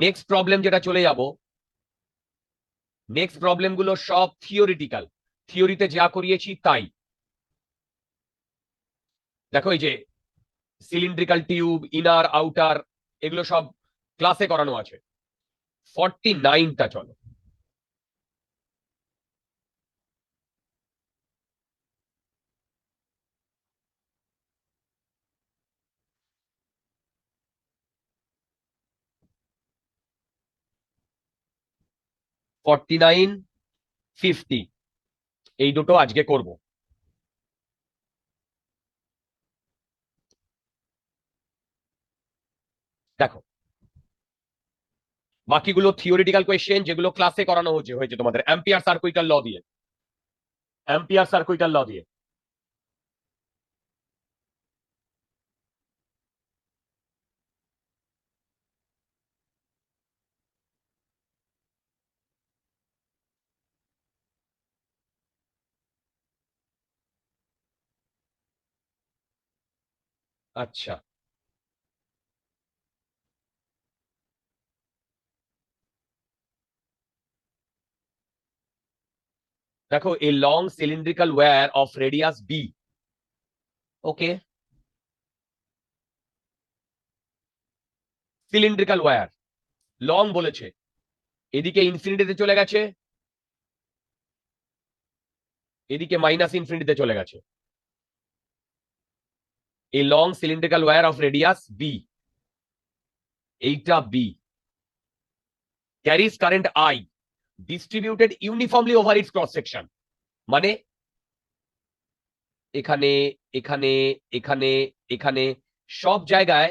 Next problem যেটা চলে যাব, নেক্সট প্রবলেম গুলো সব থিওরিটিক্যাল, থিওরিতে যা করিয়েছি তাই। দেখো এই যে সিলিন্ড্রিক্যাল টিউব, ইনার আউটার, এগুলো সব ক্লাসে করানো আছে। 49টা চলো। ফর্টি 50 এই দুটো আজকে করব। দেখো বাকিগুলো থিওরিটিক্যাল কোয়েশ্চেন, যেগুলো ক্লাসে করানো হয়েছে তোমাদের অ্যাম্পিয়ার সার্কুইটাল ল দিয়ে, অ্যাম্পিয়ার সার্কুইটাল ল দিয়ে। আচ্ছা, দেখো a long cylindrical wire of radius b, okay, cylindrical wire long বলেছে, এদিকে ইনফিনিটিতে চলে গেছে, এদিকে মাইনাস ইনফিনিটিতে চলে গেছে। A long cylindrical wire of radius b, এইটা b, carries current I distributed uniformly over its cross section. মানে এখানে এখানে এখানে এখানে সব জায়গায়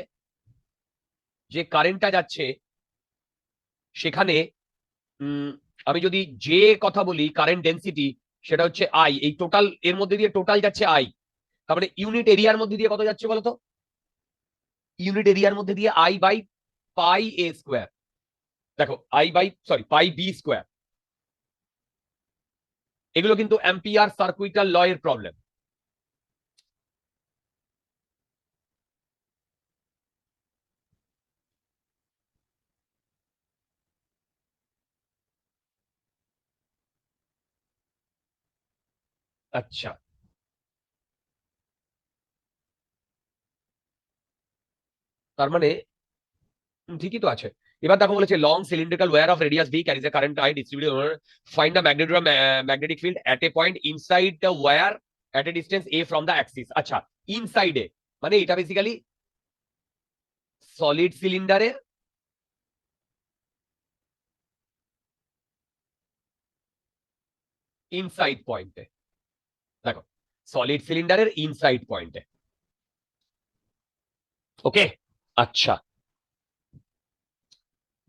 যে কারেন্টটা যাচ্ছে সেখানে আমি যদি যে কথা বলি কারেন্ট ডেন্সিটি, সেটা হচ্ছে আই। এই টোটাল এর মধ্যে দিয়ে টোটাল যাচ্ছে আই, তার মানে ইউনিট এরিয়ার মধ্যে দিয়ে কত যাচ্ছে বলতো? ইউনিট এরিয়ার মধ্যে দিয়ে I by pi a square. দেখো I by pi b square. এগুলো কিন্তু অ্যাম্পিয়ার সার্কুইটাল ল এর প্রবলেম। আচ্ছা, তার মানে ঠিকই তো আছে। এবার দেখো বলেছে long cylindrical wire of radius b carries a current I distributed, find the magnitude of magnetic field at a point inside the wire at a distance a from the axis. আচ্ছা, ইনসাইডে মানে এটা বেসিক্যালি সলিড সিলিন্ডারের inside পয়েন্টে। দেখো solid সিলিন্ডারের inside পয়েন্টে, ওকে। আচ্ছা,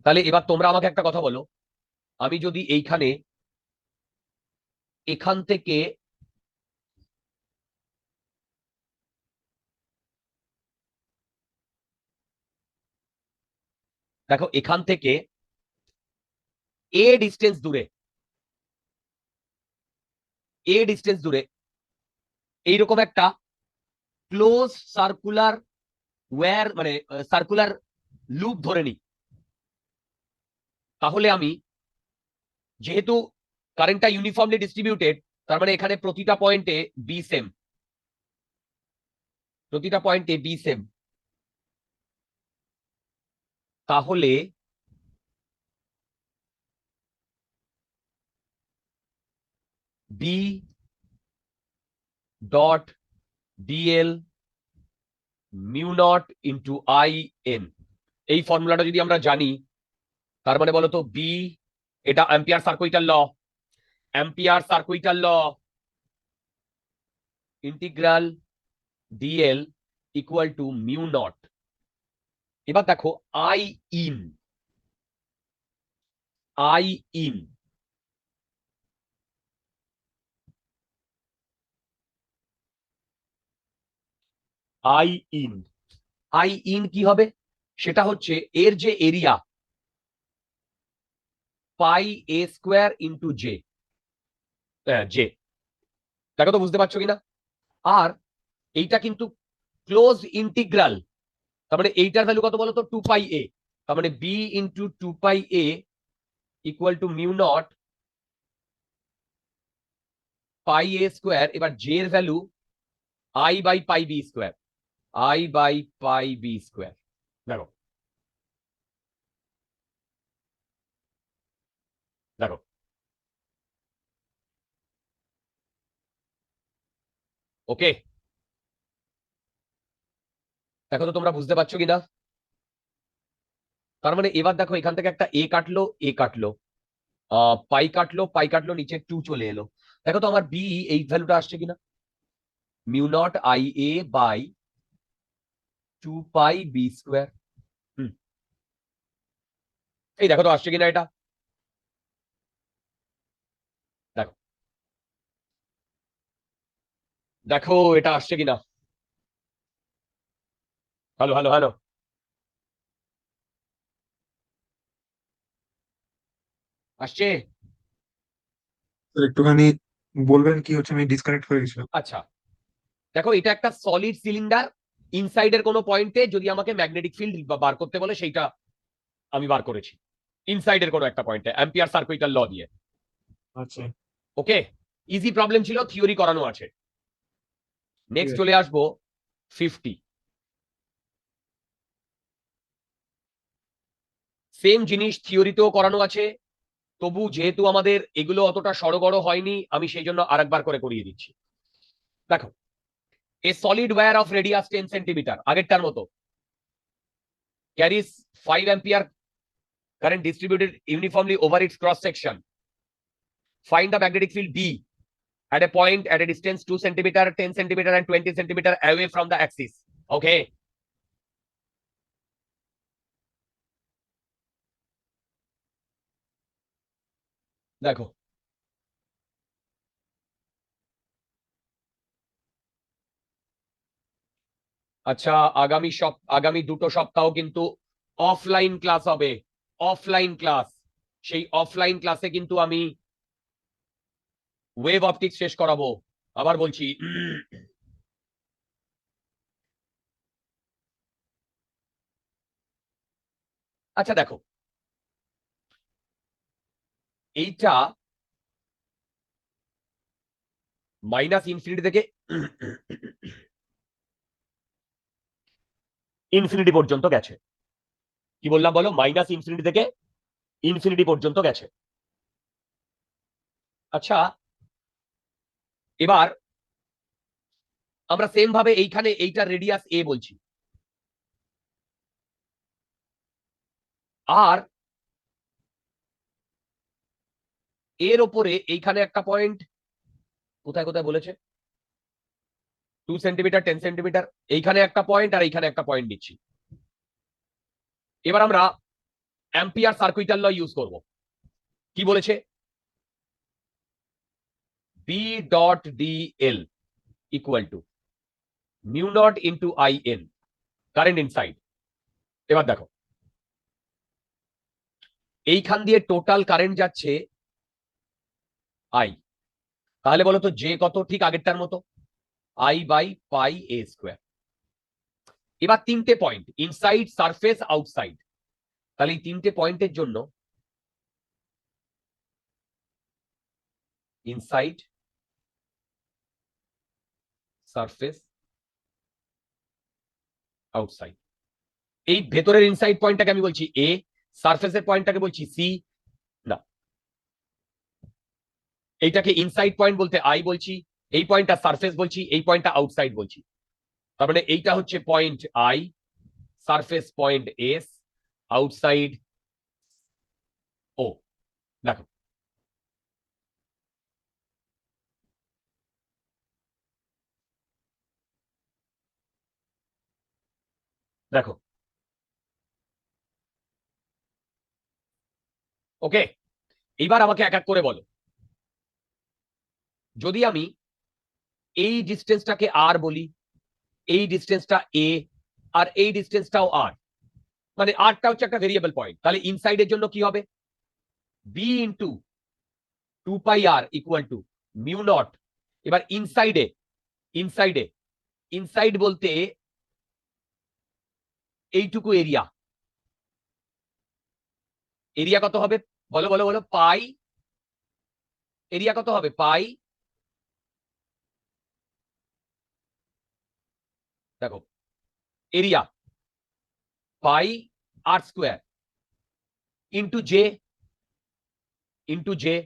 তাহলে এবার তোমরা আমাকে একটা কথা বলো, আমি যদি এইখানে এখান থেকে দেখো এখান থেকে এ ডিস্টেন্স দূরে, এ ডিস্টেন্স দূরে এইরকম একটা ক্লোজ সার্কুলার ওয়্যার মানে সার্কুলার লুপ ধরে নিই, তাহলে আমি যেহেতু কারেন্টটা ইউনিফর্মলি ডিস্ট্রিবিউটেড, তার মানে এখানে প্রতিটা পয়েন্টে বি সেম, প্রতিটা পয়েন্টে বি সেম, তাহলে b dot dl mu naught into I n, এই ফর্মুলাটা যদি আমরা জানি, তার মানে বলতো বি, এটা ampere circuital law, ampere circuital law, integral d l equal to mu naught. এবার দেখো I in, I in I in I in কি হবে? সেটা হচ্ছে এর যে area pi a square into J, J. দেখো তো বুঝতে পারছো কিনা? আর এইটা কিন্তু ক্লোজ ইন্টিগ্রাল, তার মানে এইটার ভ্যালু কত বলো তো? 2 পাই এ। তার মানে b into 2 pi a equal to mu naught pi a square. এবার জে এর value I by pi b square, I by pi b square. দেখো দেখো ওকে, দেখো তো তোমরা বুঝতে পারছো কিনা? তার মানে এবার দেখো এখান থেকে একটা এ কাটলো, এ কাটলো, পাই কাটলো, পাই কাটলো, নিচে 2 চলে এলো। দেখো তো আমার বি এই ভ্যালুটা আসছে কিনা? Mu naught I a by 2 pi b square. এই দেখো তো আসছে কিনা এটা? দেখো দেখো এটা আসছে কিনা? হ্যালো হ্যালো হ্যালো, আসছে? একটুখানি বলবেন কি হচ্ছে, আমি ডিসকানেক্ট হয়ে গেছিলাম। আচ্ছা, দেখো এটা একটা সলিড সিলিন্ডার। ইনসাইডের কোনো পয়েন্টে যদি আমাকে ম্যাগনেটিক ফিল্ড বার করতে বলে, সেইটা আমি বার করেছি ইনসাইডের কোনো একটা পয়েন্টে অ্যাম্পিয়ার সার্কুইটাল ল দিয়ে। আচ্ছা, ওকে, ইজি প্রবলেম ছিল, থিওরি করানো আছে। ঠিক নেক্সট আছে। চলে আসবো 50। সেম জিনিস থিওরিতেও করানো আছে, তবু যেহেতু আমাদের এগুলো অতটা সড়গড় হয়নি, আমি সেই জন্য আরেকবার করে করিয়ে দিচ্ছি। দেখো, a solid wire of radius 10 centimetre, আগেরটার মতো, carries 5 ampere current distributed uniformly over its cross section. Find the magnetic field B at a point at a distance 2 centimeter, 10 centimeter, and 20 centimeter away from the axis. Okay. দেখো, আচ্ছা, আগামী 2 সপ্তাহ কিন্তু offline class হবে। Offline class, সেই offline ক্লাসে কিন্তু আমি ওয়েভ অপটিক্স শেষ করাবো। আবার বলছি, আচ্ছা দেখো, এইটা মাইনাস ইনফিনিটি থেকে ইনফিনিটি পর্যন্ত গেছে। কি বললাম বলো? মাইনাস ইনফিনিটি থেকে ইনফিনিটি পর্যন্ত গেছে। আচ্ছা, এবার আমরা সেম ভাবে এইখানে এইটার রেডিয়াস এ বলছি, আর এর ওপরে এইখানে একটা পয়েন্ট, কোথায় কোথায় বলেছে, 2 সেন্টিমিটার, 10 সেন্টিমিটার, এইখানে একটা পয়েন্ট আর এইখানে একটা পয়েন্ট নিচ্ছি। এবার আমরা অ্যাম্পিয়ার সার্কুইটাল ল ইউজ করব। কি বলেছে? B dot d l equal to mu naught into I n, current inside. এবার দেখো, এইখান দিয়ে টোটাল কারেন্ট যাচ্ছে আই। তাহলে বলো তো জে কত? ঠিক আগেরটার মতো, I by pi a square. এবার 3টে পয়েন্ট, ইনসাইড, সারফেস, আউটসাইড। তাহলে এই 3টে পয়েন্টের জন্য ইনসাইড, সারফেস, আউটসাইড। এই ভেতরের ইনসাইড পয়েন্টটাকে আমি বলছি এ, সারফেসের পয়েন্টটাকে বলছি সি। না, এইটাকে ইনসাইড পয়েন্ট বলতে আই বলছি, এই পয়েন্টটা সারফেস বলছি, এই পয়েন্টটা আউটসাইড বলছি। তার মানে এইটা হচ্ছে point I, surface point S, outside ও। দেখো, দেখো, ওকে, এইবার আমাকে এক এক করে বলো, যদি আমি এই ডিস্টেন্সটাকে আর বলি, এই ডিস্টেন্সটা এ, আর এই ডিস্টেন্সটাও আর, মানে আরটা হচ্ছে একটা ভেরিয়েবল পয়েন্ট, তাহলে ইনসাইডের জন্য কি হবে? B into 2 pi r equal to mu naught. এবার ইনসাইডে, ইনসাইডে, ইনসাইড বলতে এইটুকু এরিয়া, এরিয়া কত হবে? বলো বলো বলো, পাই, এরিয়া কত হবে? পাই, দেখো, area pi r square into J, into J,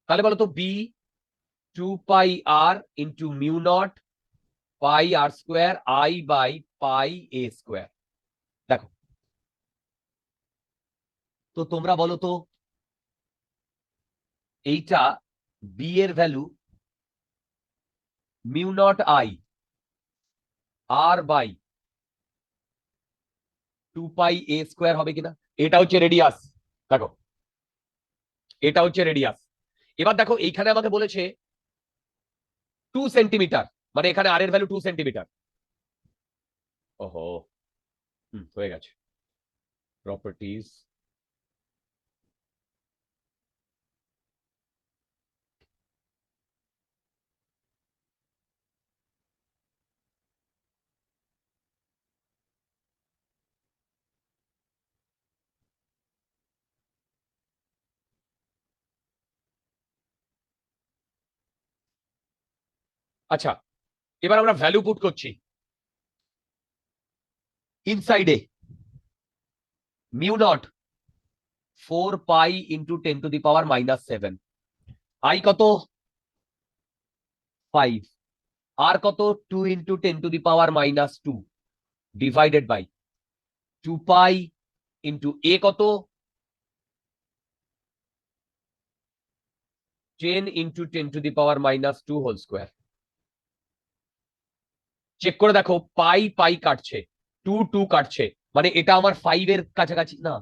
তাহলে বলো তো b 2 pi r into mu naught pi r square I by pi a square. দেখো তো তোমরা বলো তো, এইটা বি এর value mu naught I r by 2 pi a square হবে কিনা? এটা হচ্ছে রেডিয়াস, দেখো এটা হচ্ছে রেডিয়াস। এবার দেখো এইখানে আমাকে বলেছে 2 সেন্টিমিটার, মানে এখানে আর এর ভ্যালু 2 সেন্টিমিটার। ওহো, হয়ে গেছে। প্রপার্টিজ, আচ্ছা, এবার আমরা ভ্যালু পুট করছি। ইনসাইডে মিউ নট 4 পাই × 10⁻⁻⁷, আই কত? 5, আর কত? 2 × 10⁻⁻2 ডিভাইডেড বাই 2 পাই ইন্টু এ কত? 10 × 10⁻⁻2 হোল স্কোয়ার। চেক করে দেখো, পাই পাই কাটছে, 2 কাটছে, মানে এটা আমার 5 এর কাছাকাছি না?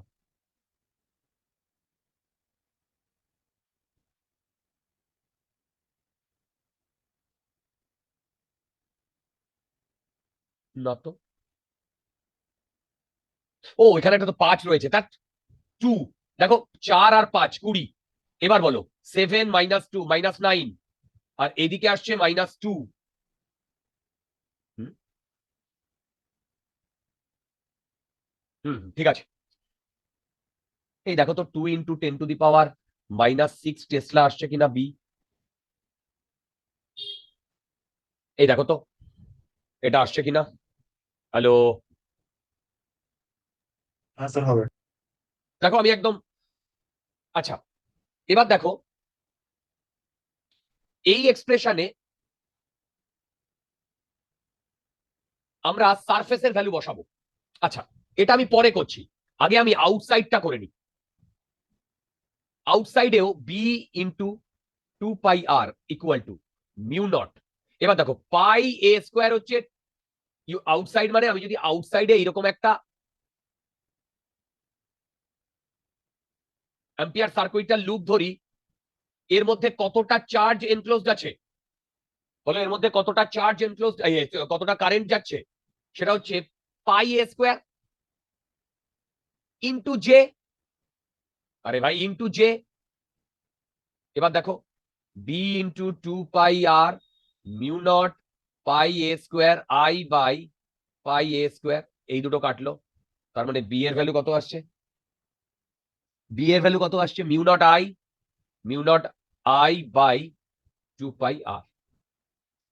না তো। ও, এখানে একটা তো 5 রয়েছে, তার 2, দেখো 4 আর 5 20। এবার বলো 7 - 2 -9, আর এদিকে আসছে -2। হুম, ঠিক আছে। এই দেখো তো 2 × 10⁻⁻6 টেসলা আসছে কিনা বি, এই দেখো তো এটা আসছে কিনা। হ্যালো, হ্যাঁ স্যার হবে। দেখো আমি একদম, আচ্ছা এবার দেখো এই এক্সপ্রেশনে আমরা সারফেসের ভ্যালু বসাবো। আচ্ছা, এটা আমি পরে করছি, আগে আমি আউটসাইডটা করে নিই। আউটসাইডেও b into 2 pi r equal to mu naught. এবার দেখো পাই এ স্কোয়ার হচ্ছে আউটসাইড, মানে আমি যদি আউটসাইডে এরকম একটা অ্যাম্পিয়ার সার্কুইটাল লুপ ধরি, এর মধ্যে কতটা চার্জ এনক্লোজড আছে? বলো এর মধ্যে কতটা চার্জ এনক্লোজড, কতটা কারেন্ট যাচ্ছে? সেটা হচ্ছে pi a square into J, আরে ভাই ইন্টু জে। এবার দেখো b into 2 pi r mu naught pi a square I by pi a square, এই দুটো কাটলো, তার মানে বি এর ভ্যালু কত আসছে? বি এর ভ্যালু কত আসছে? Mu naught I, mu naught I by 2 pi r,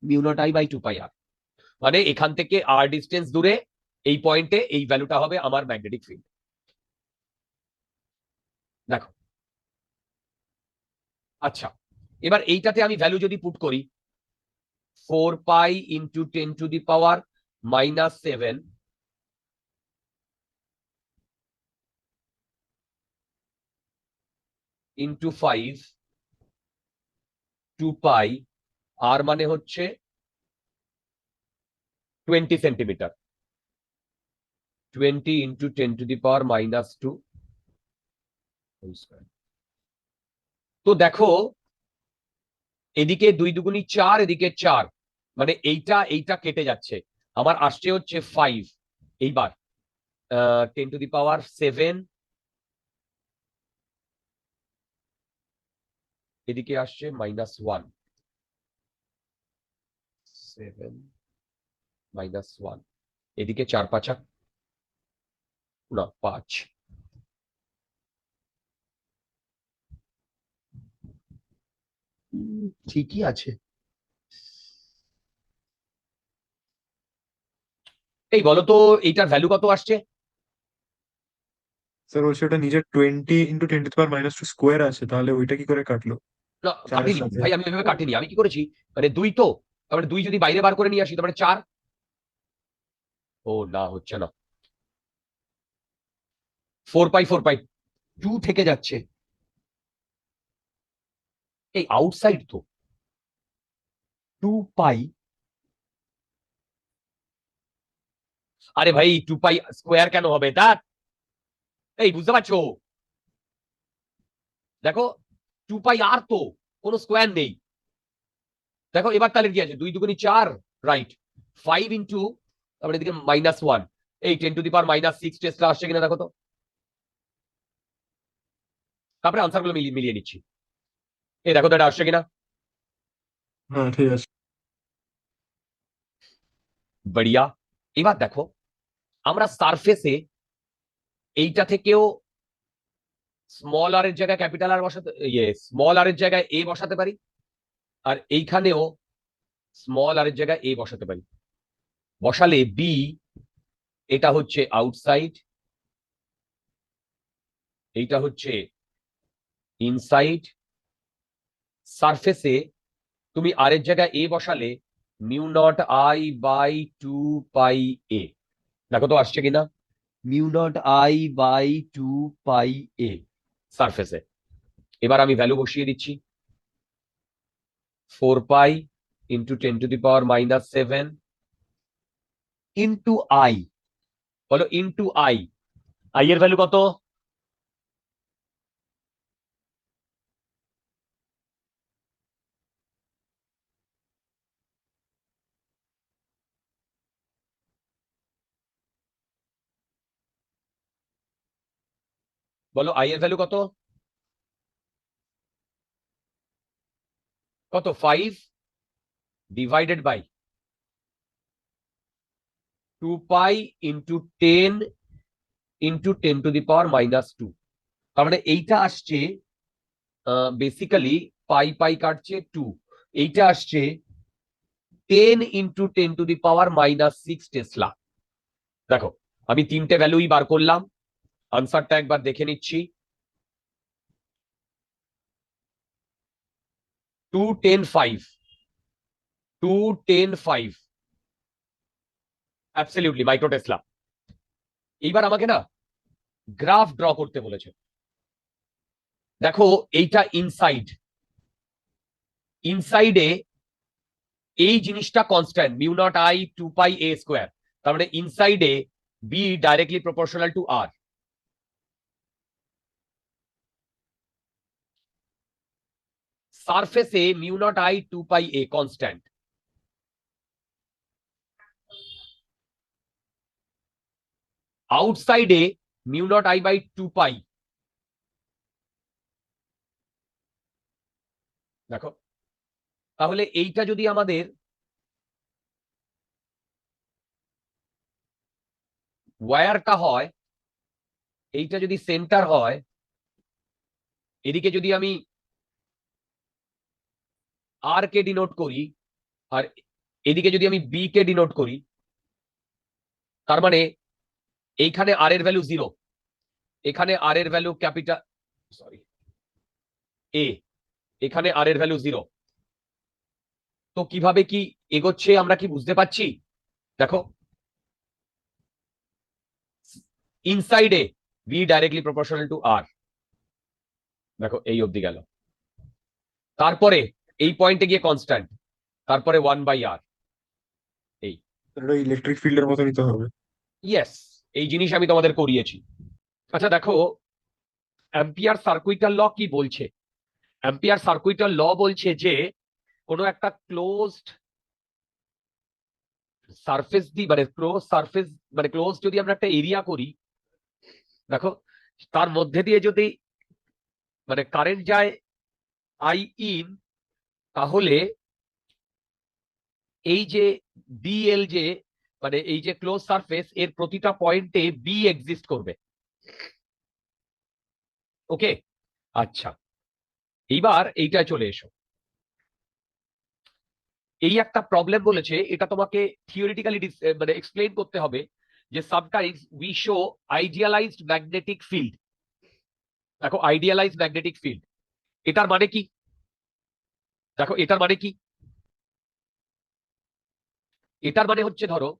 mu naught I by 2 pi r, মানে এখান থেকে আর ডিস্টেন্স দূরে এই পয়েন্টে এই ভ্যালুটা হবে আমার ম্যাগনেটিক ফিল্ড। দেখো, আচ্ছা এবার এইটাতে আমি ভ্যালু যদি পুট করি, 4 পাই × 10⁻⁻7 ইন্টু 5, 2 পাই, আর মানে হচ্ছে 20 centimetre. 20 into 10 to the power minus 2 whole square। তো দেখো এদিকে 2 দুগুণী 4, এদিকে 4, মানে এইটা কেটে যাচ্ছে, আমার আসছে হচ্ছে 5। এইবার 10 to the power 7, এদিকে আসছে -1, 7 -1, এদিকে 4 5 না 5, ঠিকই আছে। এই বলো তো এইটার ভ্যালু কত আসছে? স্যার বলছি ওটা নিজের 20 × 10⁻² স্কোয়ার আছে, তাহলে ওইটা কি করে কাটলো না চারের কাটিনি সাথে? ভাই, আমি এভাবে কাটিনি। আমি কি করেছি, মানে 2 তো, তারপরে 2 যদি বাইরে বার করে নিয়ে আসি তারপরে 4। ও না, হচ্ছে না। 4 পাই 2 থেকে যাচ্ছে, এই আউটসাইড তো 2 পাই। আরে ভাই 2 পাই স্কোয়ার কেন হবে তা? এই বুঝতে পারছো? দেখো 2 পাই আর তো কোনো স্কোয়ার নেই। দেখো এবার তাহলে কি আছে, 2 দুগুণী 4, রাইট। 5 ইন্টু, তারপরে এদিকে -1, এই 10 টু দি পাওয়ার -6 টেস্টটা আসছে কিনা দেখো তো। তারপরে আনসার গুলো মিলিয়ে নিচ্ছি, এই দেখো তো এটা আসছে কিনা। হ্যাঁ ঠিক আছে। বড়িয়া। এবার দেখো আমরা সারফেসে এইটা থেকেও স্মল আর এর জায়গায় ক্যাপিটাল আর বসাতে, স্মল আর এর জায়গায় এ বসাতে পারি, আর এইখানেও স্মল আর এর জায়গায় এ বসাতে পারি। বসালে বি, এটা হচ্ছে আউটসাইড, এইটা হচ্ছে ইনসাইড। সারফেসে তুমি আর এর জায়গায় এ বসালে μ0I/2 পাই এ। দেখো তো আসছে কিনা, μ0I/2 পাই এ সারফেসে। এবার আমি ভ্যালু বসিয়ে দিচ্ছি, 4 pi into 10 to the power -7 into I. বলো ইন্টু আই, আই এর ভ্যালু কত? বলো আই এর ভ্যালু কত? কত? 5 divided by 2 pi into 10 into 10 to the power -2। তার মানে এইটা আসছে বেসিক্যালি, পাই পাই কাটছে 2, এইটা আসছে 10 into 10 to the power -6 Tesla. দেখো আমি তিনটে ভ্যালুই বার করলাম, আনসারটা একবার দেখে নিচ্ছি। 210 5, 210 5 অ্যাবসলিউটলি মাইক্রো টেসলা। এইবার আমাকে না গ্রাফ ড্র করতে বলেছে। দেখো এইটা ইনসাইড, ইনসাইডে এই জিনিসটা কনস্ট্যান্ট μ0I/2 পাই a², তার মানে ইনসাইডে বি ডাইরেক্টলি প্রপোর্শনাল টু আর। সারফেসে μ0I/2 pi a constant, আউটসাইডে μ0I/2 পাই। দেখো তাহলে এইটা যদি আমাদের ওয়্যারটা হয়, এইটা যদি সেন্টার হয়, এদিকে যদি আমি আর কে ডিনোট করি, আর এদিকে যদি আমি বি কে ডিনোট করি, তার মানে এইখানে আর এর ভ্যালু 0, এখানে আর এর ভ্যালু ক্যাপিটাল, সরি এ, এখানে আর এর ভ্যালু 0। তো কিভাবে কি এগোচ্ছে আমরা কি বুঝতে পারছি? দেখো ইনসাইডে বি ডাইরেক্টলি প্রপোর্শনাল টু আর, দেখো এই অবধি গেল, তারপরে এই পয়েন্টে গিয়ে কনস্ট্যান্ট, তারপরে 1/r। এই এটা ইলেকট্রিক ফিল্ডের মতনই তো হবে। ইয়েস, এই জিনিস আমি তোমাদের করিয়েছি। আচ্ছা দেখো, অ্যাম্পিয়ার সার্কুইটাল ল কি বলছে? অ্যাম্পিয়ার সার্কুইটাল ল বলছে যে কোনো একটা ক্লোজড সারফেস মানে ক্লোজ সারফেস, মানে ক্লোজ যদি আমরা একটা এরিয়া করি, দেখো তার মধ্যে দিয়ে যদি মানে কারেন্ট যায় আই ইন, তাহলে এই যে ডিএল যে মানে এই যে ক্লোজ সারফেস এর প্রতিটা পয়েন্টে বি এক্সিস্ট করবে। ওকে, আচ্ছা এইবার এইটা চলে এসো। এই একটা প্রবলেম বলেছে, এটা তোমাকে থিওরিটিক্যালি মানে এক্সপ্লেইন করতে হবে যে sometimes we show idealised magnetic field. দেখো আইডিয়ালাইজড ম্যাগনেটিক ফিল্ড এটার মানে কি? দেখো এটার মানে কি? এটার মানে হচ্ছে ধরো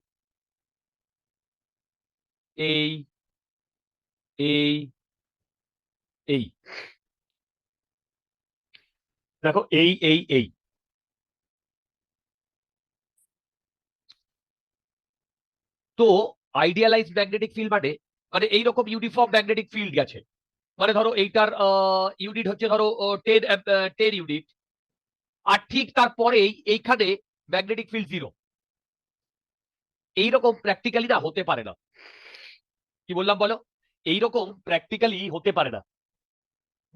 এই এই এই দেখো এই তো আইডিয়ালাইজড ম্যাগনেটিক ফিল্ড মানে মানে এইরকম ইউনিফর্ম ম্যাগনেটিক ফিল্ড গেছে। মানে ধরো এইটার ইউনিট হচ্ছে ধরো 10 ইউনিট, আর ঠিক তারপরেই এইখানে ম্যাগনেটিক ফিল্ড 0। এইরকম প্র্যাকটিক্যালি না হতে পারে না। কি বললাম বলো? এইরকম প্র্যাকটিক্যালি হতে পারে না,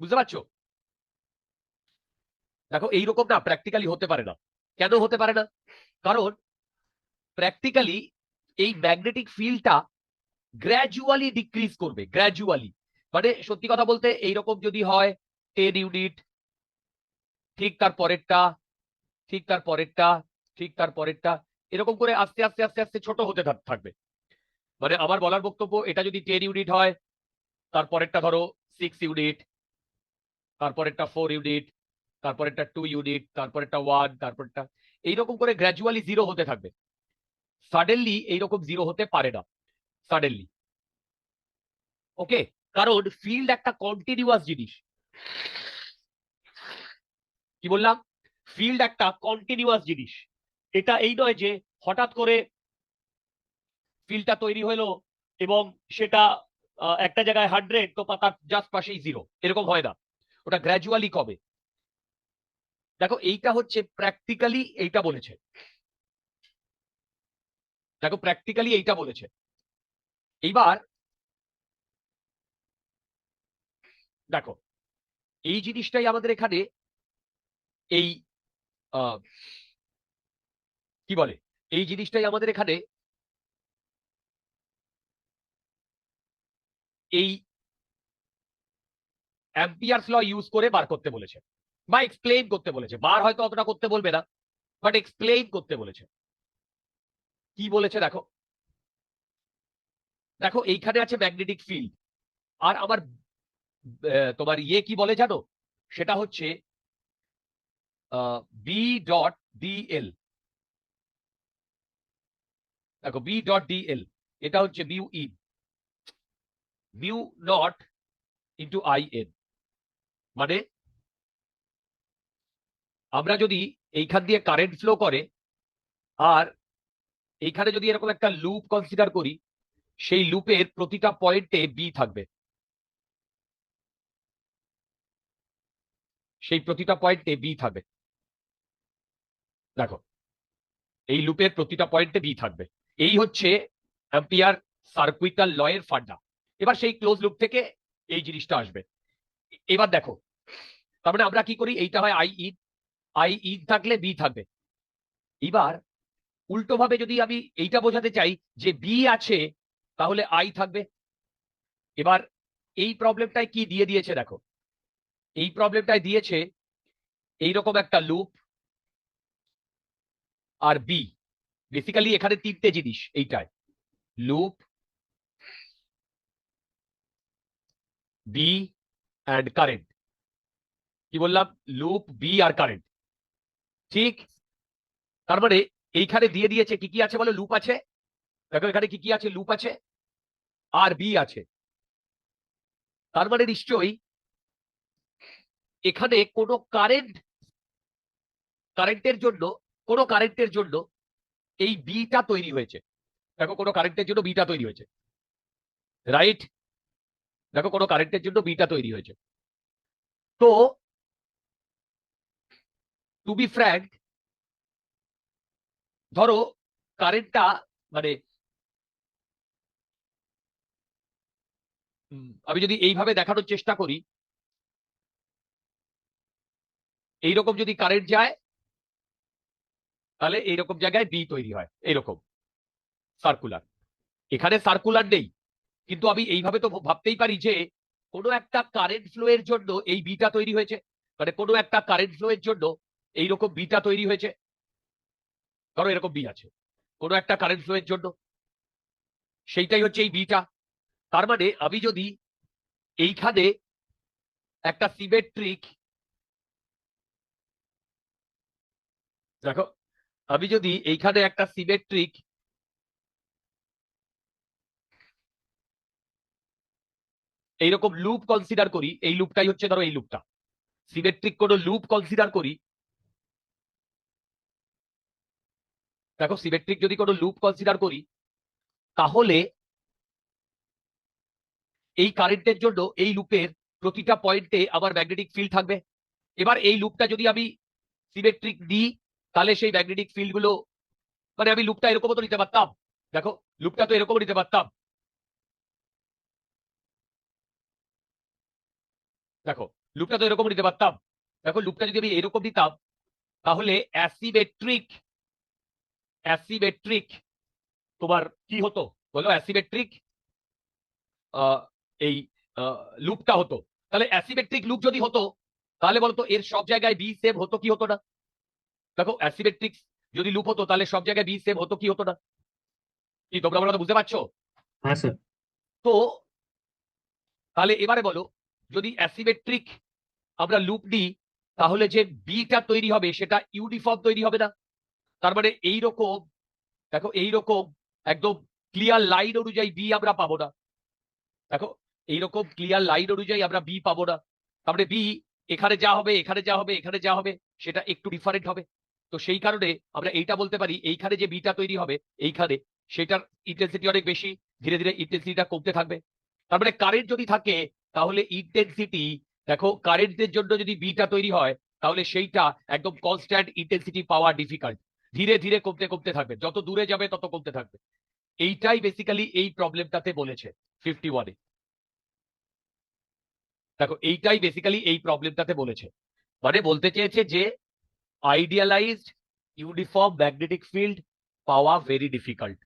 বুঝতে পারছো? দেখো এইরকম না প্র্যাকটিক্যালি হতে পারে না। কেন হতে পারে না? কারণ প্র্যাকটিক্যালি এই ম্যাগনেটিক ফিল্ডটা গ্র্যাজুয়ালি ডিক্রিজ করবে, গ্র্যাজুয়ালি। মানে সত্যি কথা বলতে এইরকম যদি হয় 10 ইউনিট, ঠিক তার পরেরটা, ঠিক তার পরেরটা, ঠিক তার পরেরটা, এরকম করে আস্তে আস্তে আস্তে আস্তে ছোট হতে থাকবে। মানে আমার বলার বক্তব্য, এটা যদি 10 ইউনিট হয়, তারপরেরটা ধরো 6 ইউনিট, তারপরেরটা 4 ইউনিট, তারপরেরটা 2 ইউনিট, তারপরেরটা 1, তারপরটা এইরকম করে গ্র্যাজুয়ালি 0 হতে থাকবে। সাডেনলি এইরকম 0 হতে পারে না, সাডেনলি। ওকে, কারণ ফিল্ড একটা কন্টিনিউয়াস জিনিস। কি বললাম? ফিল্ড একটা কন্টিনিউয়াস জিনিস। এটা এই নয় যে হঠাৎ করে ফিল্ডটা তৈরি হলো এবং সেটা একটা জায়গায় 100 তো তার জাস্ট পাশেই 0, এরকম হয় না। ওটা গ্র্যাজুয়ালি কমে। দেখো এইটা হচ্ছে প্র্যাকটিক্যালি এইটা বলেছে। দেখো প্র্যাকটিক্যালি এইটা বলেছে। এইবার দেখো এই জিনিসটাই আমাদের এখানে এই আহ, কি বলে, এই জিনিসটাই আমাদের এখানে এই অ্যাম্পিয়ার্স ল ইউজ করে বার করতে বলেছে বা এক্সপ্লেইন করতে বলেছে। বার হয়তো অতটা করতে বলবে না, বাট এক্সপ্লেইন করতে বলেছে। কি বলেছে দেখো, দেখো এইখানে আছে ম্যাগনেটিক ফিল্ড, আর আমার তোমার ইয়ে কি বলে জানো? সেটা হচ্ছে বি ডট ডিএল। দেখো বি ডট ডিএল এটা হচ্ছে mu in, mu naught into I N. মানে আমরা যদি এইখান দিয়ে কারেন্ট ফ্লো করে আর এইখানে যদি এরকম একটা লুপ কনসিডার করি, সেই লুপের প্রতিটা পয়েন্টে বি থাকবে, সেই প্রতিটা পয়েন্টে বি থাকবে। দেখো এই লুপের প্রতিটা পয়েন্টে বি থাকবে। এই হচ্ছে অ্যাম্পিয়ার সার্কুইটাল ল এর ফান্ডা। এবার সেই ক্লোজ লুপ থেকে এই জিনিসটা আসবে। এবার দেখো, তার মানে আমরা কি করি, এইটা হয় আই ইন, আই ইন থাকলে বি থাকবে। এবার উল্টো ভাবে যদি আমি এইটা বোঝাতে চাই যে বি আছে, তাহলে আই থাকবে। এবার এই প্রবলেমটায় কি দিয়ে দিয়েছে দেখো, এই প্রবলেমটায় দিয়েছে এইরকম একটা লুপ আর বি। বেসিক্যালি এখানে তিনটে জিনিস এইটায়, লুপ, বি অ্যান্ড কারেন্ট। কি বললাম? লুপ, বি আর কারেন্ট। ঠিক, তার মানে এইখানে দিয়ে দিয়েছে কি কি আছে বলো? লুপ আছে, দেখো এখানে কি কি আছে, লুপ আছে আর বি আছে। তার মানে নিশ্চয়ই এখানে কোনো কারেন্টের জন্য, কোনো কারেন্টের জন্য এই বিটা তৈরি হয়েছে। দেখো কোনো কারেন্টের জন্য বিটা তৈরি হয়েছে। রাইট? দেখো কোনো কারেন্টের জন্য বিটা তৈরি হয়েছে। তো টু বি ফ্র্যাঙ্ক, ধরো কারেন্টটা মানে আমি যদি এইভাবে দেখানোর চেষ্টা করি, এইরকম যদি কারেন্ট যায় তাহলে এইরকম জায়গায় বি তৈরি হয়, এইরকম সার্কুলার। এখানে সার্কুলার নেই, কিন্তু আমি এইভাবে তো ভাবতেই পারি যে কোনো একটা কারেন্ট ফ্লো এর জন্য এই বিটা তৈরি হয়েছে, মানে কোনো একটা কারেন্ট ফ্লো এর জন্য এইরকম বিটা তৈরি হয়েছে। ধরো এরকম বি আছে কোনো একটা কারেন্ট ফ্লো এর জন্য, সেইটাই হচ্ছে এই বিটা। তার মানে আমি যদি এইখানে একটা সিমেট্রিক, দেখো আমি যদি এইখানে একটা সিমেট্রিক এইরকম লুপ কনসিডার করি, এই লুপটাই হচ্ছে ধরো এই লুপটা, সিমেট্রিক কোনো লুপ কনসিডার করি, দেখো সিমেট্রিক যদি কোনো লুপ কনসিডার করি, তাহলে এই কারেন্টের জন্য এই লুপের প্রতিটা পয়েন্টে আমার ম্যাগনেটিক ফিল্ড থাকবে। এবার এই লুপটা যদি আমি সিমেট্রিক দিই, তাহলে সেই ম্যাগনেটিক ফিল্ড গুলো, মানে আমি লুপটা এরকমও তো নিতে পারতাম, দেখো লুপটা তো এরকমও নিতে পারতাম, দেখো লুপটা তো এরকম নিতে পারতাম। দেখো লুপটা যদি আমি এরকম নিতাম, তাহলে অ্যাসিমেট্রিক, অ্যাসিমেট্রিক তোমার কি হতো বলো? অ্যাসিমেট্রিক এই লুপটা হতো। তাহলে অ্যাসিমেট্রিক লুপ যদি হতো, তাহলে বলতো এর সব জায়গায় বি সেম হতো কি হতো না? দেখো অ্যাসিমেট্রিক যদি লুপ হতো তাহলে সব জায়গায় বি সেম হতো কি হতো না? কি তোমরা বলো তো, বুঝতে পারছো? হ্যাঁ স্যার। তো তাহলে এবারে বলো, যদি অ্যাসিমেট্রিক আমরা লুপ নিই, তাহলে যে বিটা তৈরি হবে সেটা ইউনিফর্ম তৈরি হবে না। তার মানে এইরকম, দেখো এইরকম একদম ক্লিয়ার লাইন অনুযায়ী বি আমরা পাবো না। দেখো এইরকম ক্লিয়ার লাইন অনুযায়ী আমরা বি পাবো না। তারপরে বি এখানে যা হবে, এখানে যা হবে, এখানে যা হবে, সেটা একটু ডিফারেন্ট হবে। তো সেই কারণে আমরা এইটা বলতে পারি, এইখানে যে বিটা তৈরি হবে এইখানে, সেটার ইন্টেন্সিটি অনেক বেশি, ধীরে ধীরে ইন্টেন্সিটিটা কমতে থাকবে। তার মানে কারেন্ট যদি থাকে, তাহলে ইন্টেন্সিটি, দেখো কারেন্টের জন্য যদি বিটা তৈরি হয়, তাহলে সেইটা একদম কনস্ট্যান্ট ইন্টেন্সিটি পাওয়া ডিফিকাল্ট, ধীরে ধীরে কমতে কমতে থাকবে, যত দূরে যাবে তত কমতে থাকবে। এইটাই বেসিক্যালি এই প্রবলেমটাতে বলেছে 51-এ। দেখো এইটাই বেসিক্যালি এই প্রবলেমটাতে বলেছে, মানে বলতে চেয়েছে যে আইডিয়ালাইজড ইউনিফর্ম ম্যাগনেটিক ফিল্ড পাওয়া ভেরি ডিফিকাল্ট।